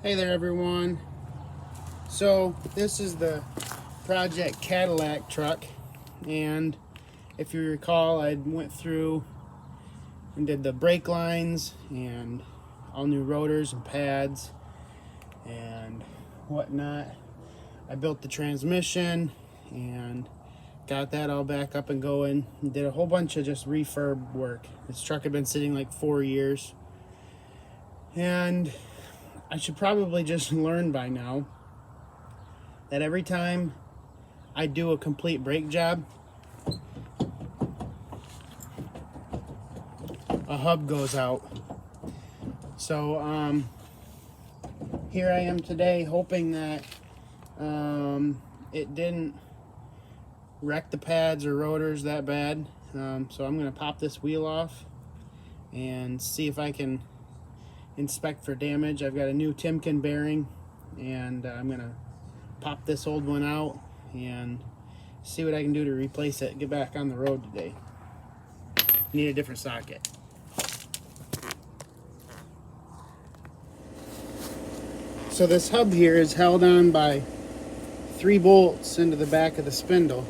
Hey there everyone. So this is the Project Cadillac truck, and if you recall, I went through and did the brake lines and all new rotors and pads and whatnot. I built the transmission and got that all back up and going, and did a whole bunch of just refurb work. This truck had been sitting like 4 years, and I should probably just learn by now that every time I do a complete brake job, a hub goes out. So here I am today hoping that it didn't wreck the pads or rotors that bad. So I'm going to pop this wheel off and see if I can inspect for damage. I've got a new Timken bearing, and I'm going to pop this old one out and see what I can do to replace it, get back on the road today. Need a different socket. So this hub here is held on by 3 bolts into the back of the spindle,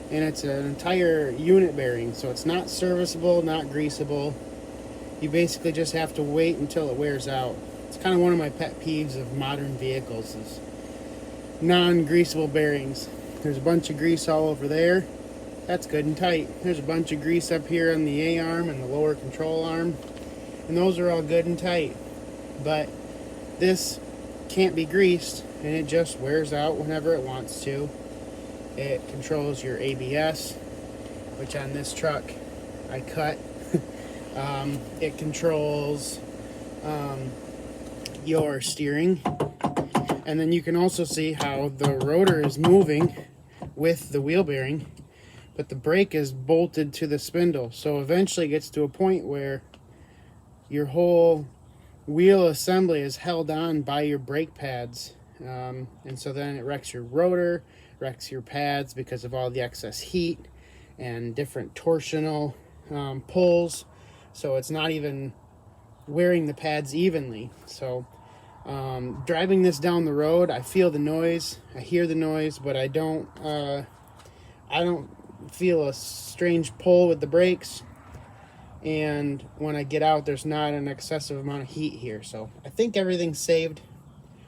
and it's an entire unit bearing, so it's not serviceable, not greasable. You basically just have to wait until it wears out. It's kind of one of my pet peeves of modern vehicles is non-greasable bearings. There's a bunch of grease all over there. That's good and tight. There's a bunch of grease up here on the A-arm and the lower control arm, and those are all good and tight. But this can't be greased, and it just wears out whenever it wants to. It controls your ABS, which on this truck I cut. It controls your steering, and then you can also see how the rotor is moving with the wheel bearing, but the brake is bolted to the spindle. So eventually it gets to a point where your whole wheel assembly is held on by your brake pads, and so then it wrecks your rotor, wrecks your pads because of all the excess heat and different torsional pulls. So it's not even wearing the pads evenly. So driving this down the road, I feel the noise, I hear the noise, but I don't feel a strange pull with the brakes. And when I get out, there's not an excessive amount of heat here. So I think everything's saved.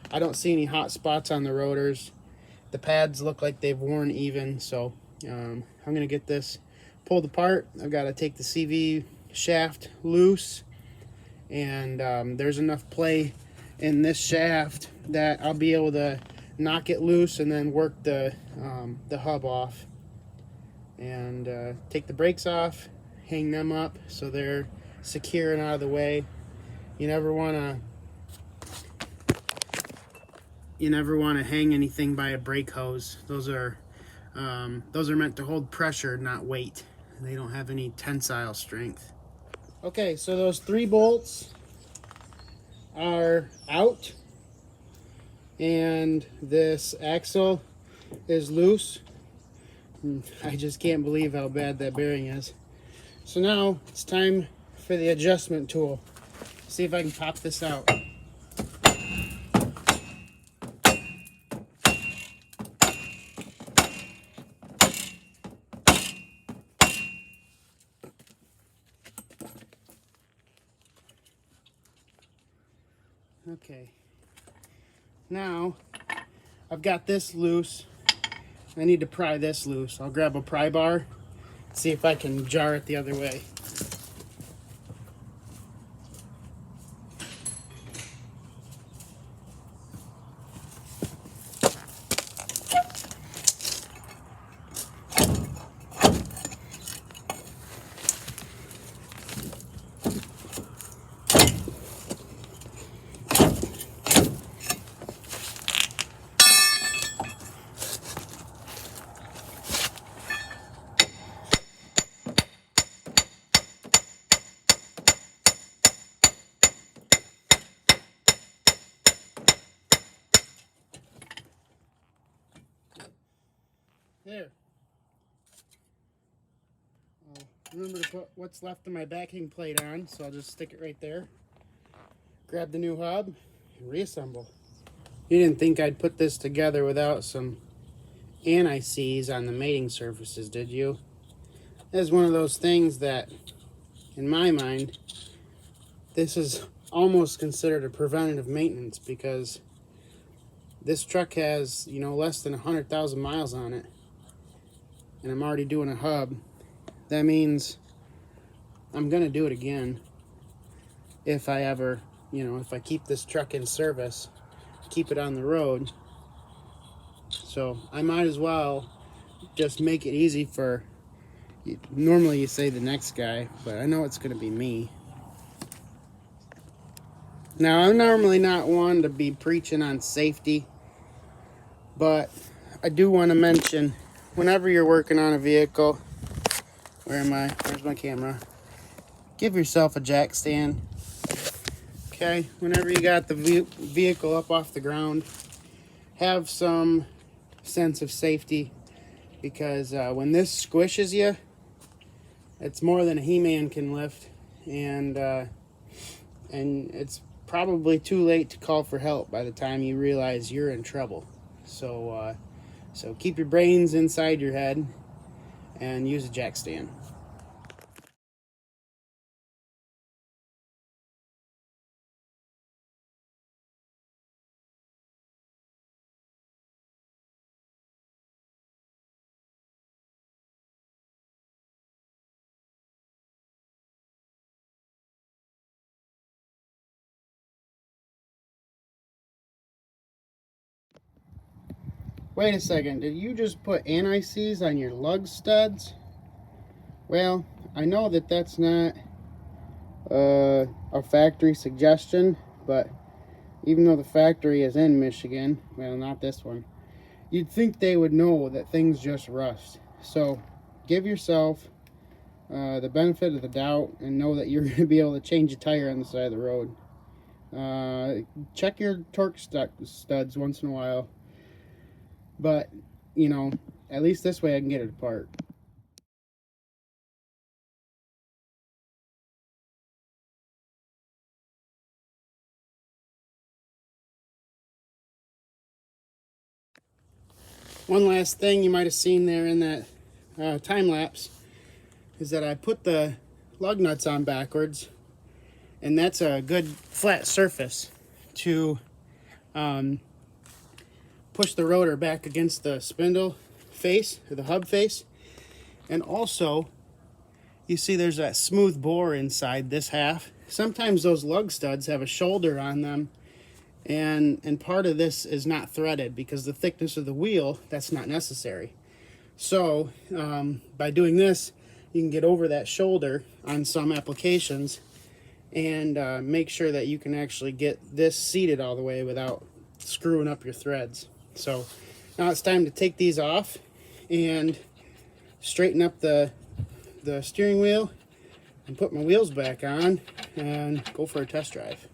I don't see any hot spots on the rotors. The pads look like they've worn even. So I'm going to get this pulled apart. I've got to take the CV shaft loose. And there's enough play in this shaft that I'll be able to knock it loose and then work the hub off. And take the brakes off, hang them up so they're secure and out of the way. You never want to hang anything by a brake hose. Those are meant to hold pressure, not weight. They don't have any tensile strength. Okay, so those 3 bolts are out, and this axle is loose. I just can't believe how bad that bearing is. So now it's time for the adjustment tool. See if I can pop this out. Okay. Now I've got this loose. I need to pry this loose. I'll grab a pry bar, see if I can jar it the other way. There. remember to put what's left of my backing plate on, so I'll just stick it right there. Grab the new hub and reassemble. You didn't think I'd put this together without some anti-seize on the mating surfaces, did you? That's one of those things that, in my mind, this is almost considered a preventative maintenance, because this truck has, you know, less than 100,000 miles on it, and I'm already doing a hub. That means I'm gonna do it again if I ever, you know, if I keep this truck in service, keep it on the road. So I might as well just make it easy for, normally you say the next guy, but I know it's gonna be me. Now, I'm normally not one to be preaching on safety, but I do want to mention, whenever you're working on a vehicle, where's my camera? Give yourself a jack stand. Okay, whenever you got the vehicle up off the ground, have some sense of safety, because when this squishes you, it's more than a He-Man can lift, and it's probably too late to call for help by the time you realize you're in trouble. So keep your brains inside your head and use a jack stand. Wait a second, did you just put anti-seize on your lug studs? Well, I know that that's not a factory suggestion, but even though the factory is in Michigan, well, not this one, you'd think they would know that things just rust. So give yourself the benefit of the doubt and know that you're going to be able to change a tire on the side of the road. Check your torque studs once in a while, but you know, at least this way I can get it apart. One last thing you might have seen there in that time lapse is that I put the lug nuts on backwards, and that's a good flat surface to push the rotor back against the spindle face, or the hub face. And also, you see there's that smooth bore inside this half. Sometimes those lug studs have a shoulder on them, and part of this is not threaded because the thickness of the wheel, that's not necessary. So by doing this, you can get over that shoulder on some applications and make sure that you can actually get this seated all the way without screwing up your threads. So now it's time to take these off and straighten up the steering wheel and put my wheels back on and go for a test drive.